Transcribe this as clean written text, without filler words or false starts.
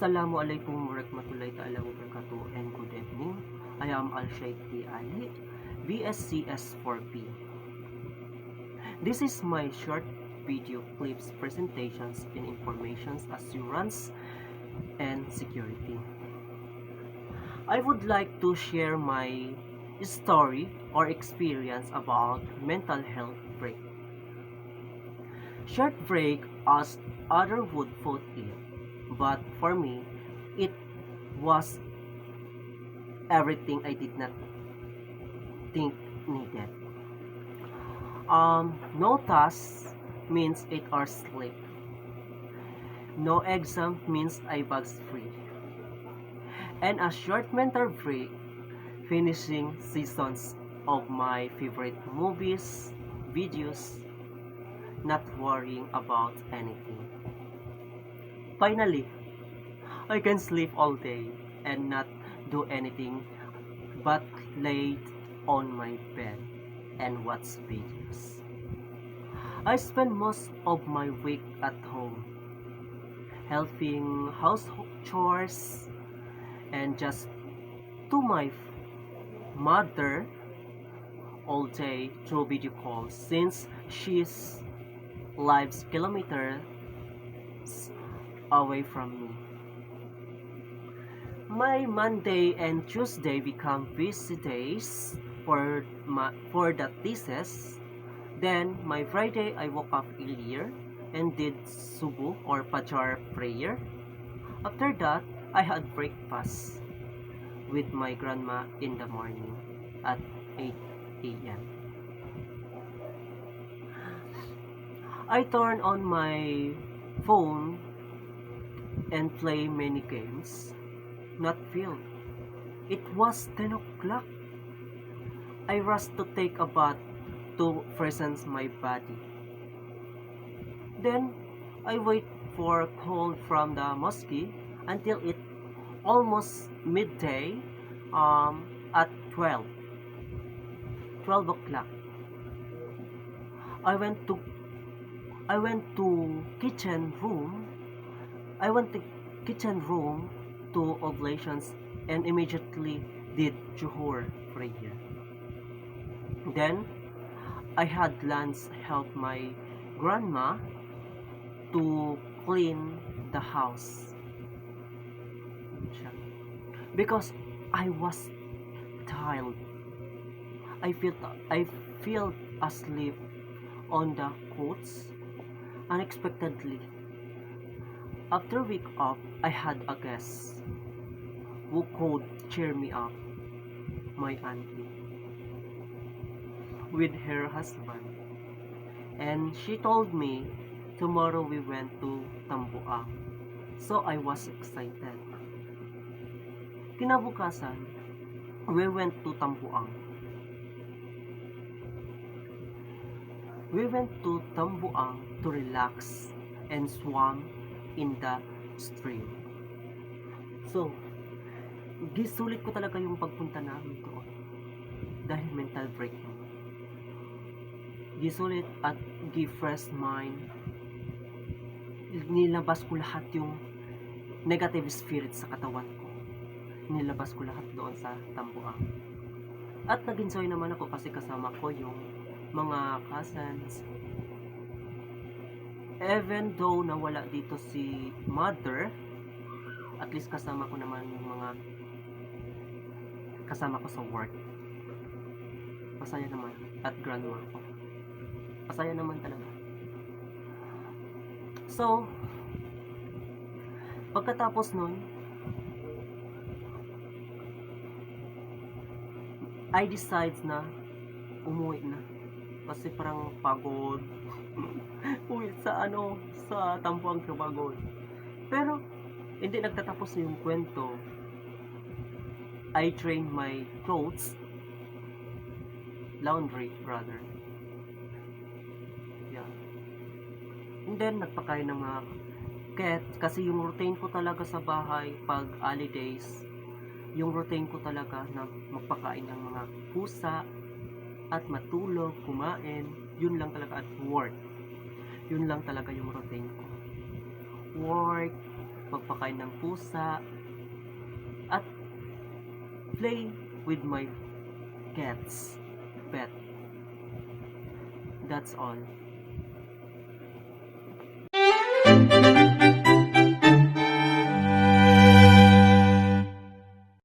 Assalamualaikum warahmatullahi ta'ala wabarakatuh and good evening. I am Al-Shaykh Ali, BSCS4P. This is my short video clips presentations in information assurance and security. I would like to share my story or experience about mental health break. Short break as other would put it, but for me, it was everything I did not think needed. No task means 8 hours sleep. No exam means I bugs free. And a short mental break, finishing seasons of my favorite movies, videos, not worrying about anything. Finally, I can sleep all day and not do anything but lay on my bed and watch videos. I spend most of my week at home, helping household chores and just to my mother all day through video calls since she's lives kilometers away from me. My Monday and Tuesday become busy days for the thesis. Then my Friday I woke up earlier and did subuh or Fajar prayer. After that, I had breakfast with my grandma in the morning at 8 a.m. I turn on my phone and play many games. Not filled. It was 10 o'clock. I rushed to take a bath to freshen my body. Then I wait for a call from the mosque until it almost midday at 12 o'clock. I went to kitchen room. I went to kitchen room to oblations and immediately did Juhur prayer. Then I had lunch, help my grandma to clean the house because I was tired. I felt asleep on the couch unexpectedly. After week off, I had a guest who could cheer me up, my auntie, with her husband. And she told me tomorrow we went to Tambuang. So I was excited. Kinabukasan, we went to Tambuang. We went to Tambuang to relax and swam in the stream. So, gisulit ko talaga yung pagpunta namin doon dahil mental break mo. Gisulit at gi-fresh mind. Nilabas ko lahat yung negative spirit sa katawan ko. Nilabas ko lahat doon sa Tambuang. At nag-enjoy naman ako kasi kasama ko yung mga cousins. Even though nawala dito si mother, at least kasama ko naman yung mga kasama ko sa work. Masaya naman. At grandma ko. Masaya naman talaga. So, pagkatapos nun, I decide na umuwi na. Kasi parang pagod. Uwi sa Tampuang pagod. Pero, hindi nagtatapos yung kwento. I train my clothes. Laundry, rather. Yeah. And then, nagpakain ng mga cat. Kasi yung routine ko talaga sa bahay, pag holidays, yung routine ko talaga na magpakain ng mga pusa, at matulog, kumain, yun lang talaga at work. Yun lang talaga yung routine ko. Work, magpakain kumakain ng pusa, at play with my pet. That's all.